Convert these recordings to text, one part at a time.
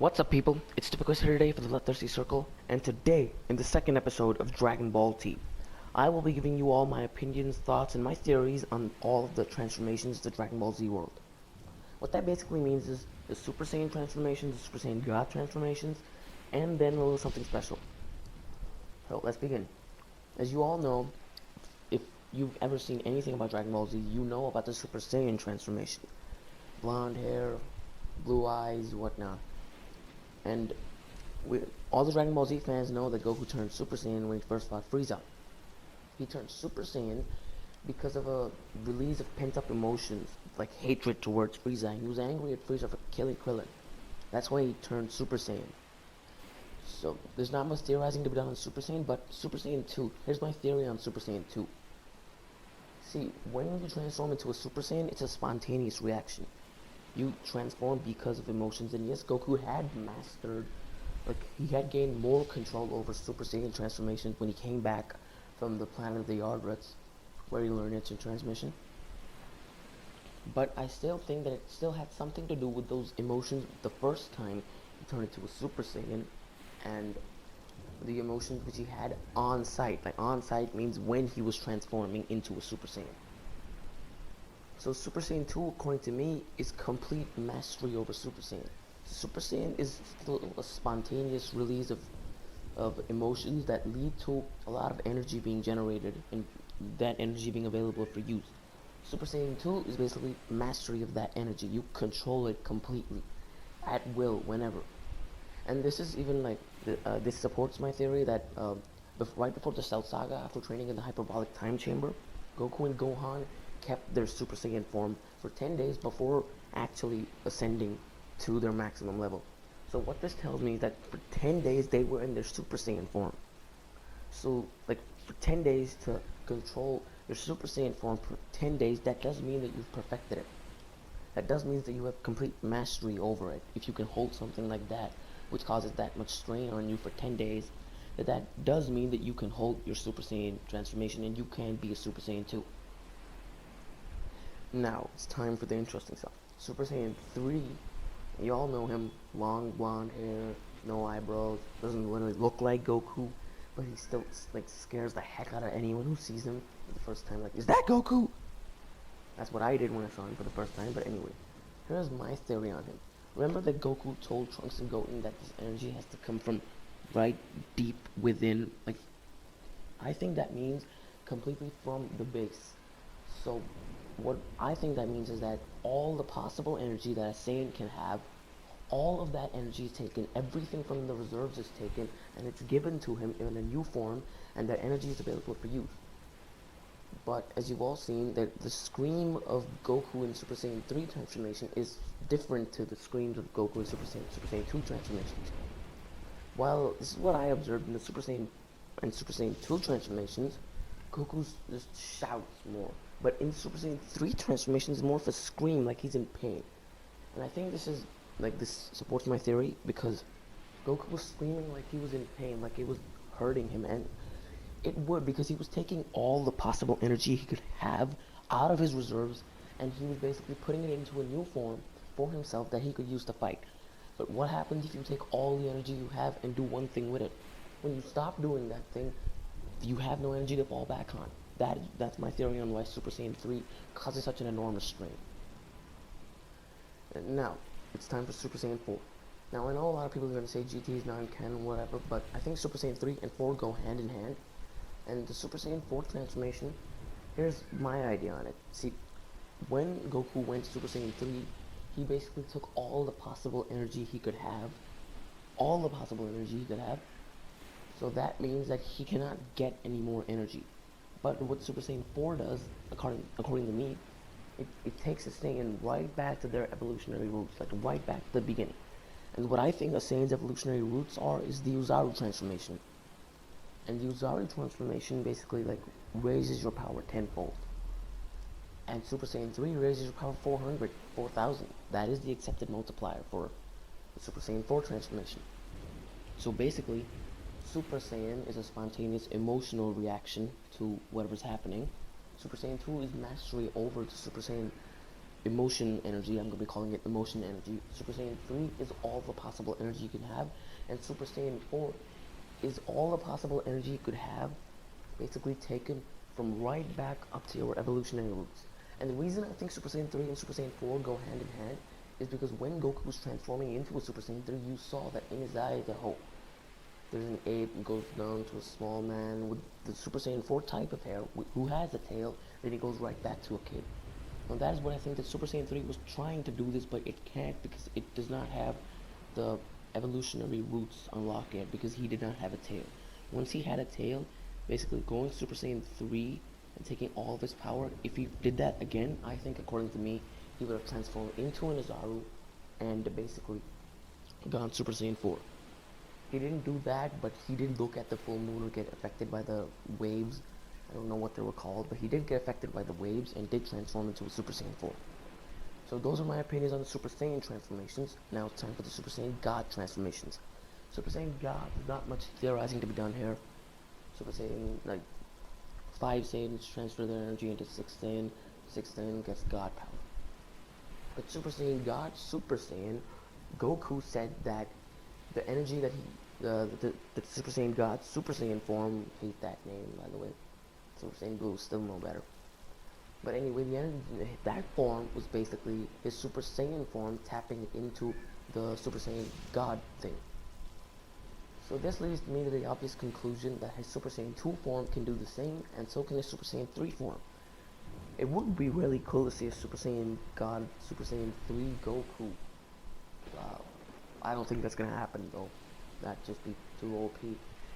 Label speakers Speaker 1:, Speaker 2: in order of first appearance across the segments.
Speaker 1: What's up, people? It's StupidQuests here today for the BloodThirstyCircle, and today, in the second episode of Dragon Ball T, I will be giving you all my opinions, thoughts, and my theories on all of the transformations of the Dragon Ball Z world. What that basically means is the Super Saiyan transformations, the Super Saiyan God transformations, and then a little something special. So, let's begin. As you all know, if you've ever seen anything about Dragon Ball Z, you know about the Super Saiyan transformation. Blonde hair, blue eyes, whatnot. And all the Dragon Ball Z fans know that Goku turned Super Saiyan when he first fought Frieza. He turned Super Saiyan because of a release of pent-up emotions, like hatred towards Frieza. And he was angry at Frieza for killing Krillin. That's why he turned Super Saiyan. So, there's not much theorizing to be done on Super Saiyan, but Super Saiyan 2. Here's my theory on Super Saiyan 2. See, when you transform into a Super Saiyan, it's a spontaneous reaction. You transform because of emotions, and yes, Goku had mastered, he had gained more control over Super Saiyan transformations when he came back from the planet of the Yardruts, where he learned instant transmission. But I still think that it still had something to do with those emotions the first time he turned into a Super Saiyan, and the emotions which he had on sight. Like, on sight means when he was transforming into a Super Saiyan. So Super Saiyan 2, according to me, is complete mastery over Super Saiyan. Super Saiyan is still a spontaneous release of emotions that lead to a lot of energy being generated and that energy being available for use. Super Saiyan 2 is basically mastery of that energy. You control it completely, at will, whenever. And this is even like, this supports my theory that right before the Cell Saga, after training in the Hyperbolic Time Chamber, Goku and Gohan kept their Super Saiyan form for 10 days before actually ascending to their maximum level. So what this tells me is that for 10 days they were in their Super Saiyan form. So, like, for 10 days to control your Super Saiyan form for 10 days, that does mean that you've perfected it. That does mean that you have complete mastery over it. If you can hold something like that, which causes that much strain on you for 10 days, that does mean that you can hold your Super Saiyan transformation and you can be a Super Saiyan 2. Now, it's time for the interesting stuff. Super Saiyan 3, you all know him, long blonde hair, no eyebrows, doesn't literally look like Goku, but he still, like, scares the heck out of anyone who sees him for the first time, like, is that Goku? That's what I did when I saw him for the first time, but anyway, here's my theory on him. Remember that Goku told Trunks and Goten that this energy has to come from right deep within, like, I think that means completely from the base. So, what I think that means is that all the possible energy that a Saiyan can have, all of that energy is taken, everything from the reserves is taken, and it's given to him in a new form, and that energy is available for use. But as you've all seen, that the scream of Goku in Super Saiyan 3 transformation is different to the screams of Goku in Super Saiyan 2 transformations. While this is what I observed in the Super Saiyan and Super Saiyan 2 transformations, Goku just shouts more. But in Super Saiyan 3 transformation, it's more of a scream, like he's in pain. And I think this supports my theory, because Goku was screaming like he was in pain, like it was hurting him, and it would, because he was taking all the possible energy he could have out of his reserves, and he was basically putting it into a new form for himself that he could use to fight. But what happens if you take all the energy you have and do one thing with it? When you stop doing that thing, you have no energy to fall back on. That's my theory on why Super Saiyan 3 causes such an enormous strain. And now, it's time for Super Saiyan 4. Now, I know a lot of people are going to say GT is non-canon, whatever, but I think Super Saiyan 3 and 4 go hand in hand. And the Super Saiyan 4 transformation, here's my idea on it. See, when Goku went Super Saiyan 3, he basically took all the possible energy he could have, so that means that he cannot get any more energy. But what Super Saiyan 4 does, according to me, it takes a Saiyan right back to their evolutionary roots, like right back to the beginning. And what I think a Saiyan's evolutionary roots are is the Uzaru transformation. And the Uzaru transformation basically, like, raises your power tenfold. And Super Saiyan 3 raises your power 4,000. That is the accepted multiplier for the Super Saiyan 4 transformation. So basically, Super Saiyan is a spontaneous emotional reaction to whatever's happening. Super Saiyan 2 is mastery over the Super Saiyan emotion energy. I'm going to be calling it emotion energy. Super Saiyan 3 is all the possible energy you can have, and Super Saiyan 4 is all the possible energy you could have, basically taken from right back up to your evolutionary roots. And the reason I think Super Saiyan 3 and Super Saiyan 4 go hand in hand is because when Goku was transforming into a Super Saiyan 3, you saw that in his eye, there's an ape and goes down to a small man with the Super Saiyan 4 type of hair, who has a tail, then he goes right back to a kid. Now that is what I think that Super Saiyan 3 was trying to do this, but it can't because it does not have the evolutionary roots unlocked yet, because he did not have a tail. Once he had a tail, basically going Super Saiyan 3 and taking all of his power, if he did that again, I think according to me, he would have transformed into an Azaru and basically gone Super Saiyan 4. He didn't do that, but he did look at the full moon or get affected by the waves. I don't know what they were called, but he did get affected by the waves and did transform into a Super Saiyan 4. So those are my opinions on the Super Saiyan transformations. Now it's time for the Super Saiyan God transformations. Super Saiyan God, there's not much theorizing to be done here. Super Saiyan, like 5 Saiyans transfer their energy into 6 Saiyan. 6 Saiyan gets God power. But Super Saiyan God, Super Saiyan, Goku said that the energy that the Super Saiyan God, Super Saiyan form, hate that name by the way. Super Saiyan Blue, still no better. But anyway, the energy, that form was basically his Super Saiyan form tapping into the Super Saiyan God thing. So this leads me to the obvious conclusion that his Super Saiyan 2 form can do the same, and so can his Super Saiyan 3 form. It would be really cool to see a Super Saiyan God, Super Saiyan 3 Goku. I don't think that's gonna happen though. That'd just be too OP.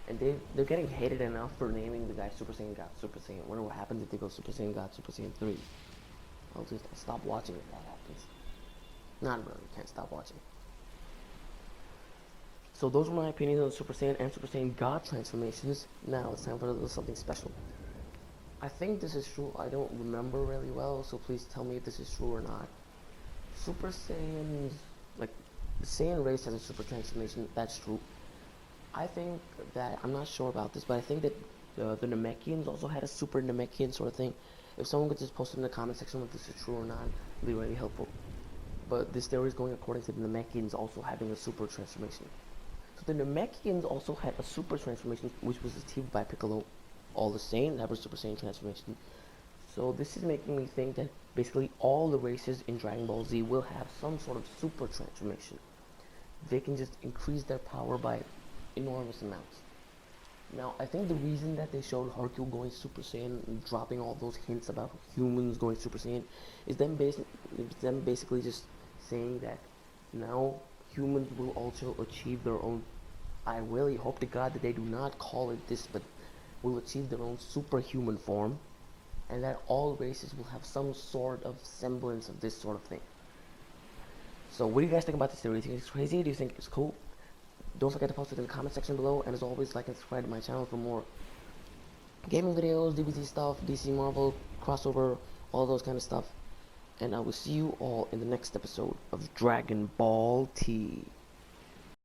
Speaker 1: And they're getting hated enough for naming the guy Super Saiyan God, Super Saiyan. I wonder what happens if they go Super Saiyan God, Super Saiyan 3. I'll just stop watching if that happens. Not really, can't stop watching. So those are my opinions on Super Saiyan and Super Saiyan God transformations. Now it's time for a little something special. I think this is true. I don't remember really well, so please tell me if this is true or not. Super Saiyans, like the Saiyan race has a super transformation. That's true. I think that, I'm not sure about this, but I think that the Namekians also had a super Namekian sort of thing. If someone could just post it in the comment section if this is true or not, it would be really helpful. But this theory is going according to the Namekians also having a super transformation. So the Namekians also had a super transformation, which was achieved by Piccolo. All the Saiyans have a Super Saiyan transformation. So this is making me think that basically all the races in Dragon Ball Z will have some sort of super transformation. They can just increase their power by enormous amounts. Now, I think the reason that they showed Hercule going Super Saiyan and dropping all those hints about humans going Super Saiyan is them basically just saying that now humans will also achieve their own. I really hope to God that they do not call it this, but will achieve their own superhuman form, and that all races will have some sort of semblance of this sort of thing. So what do you guys think about this theory? Do you think it's crazy? Do you think it's cool? Don't forget to post it in the comment section below, and as always, like and subscribe to my channel for more gaming videos, DBZ stuff, DC Marvel, crossover, all those kind of stuff. And I will see you all in the next episode of Dragon Ball T.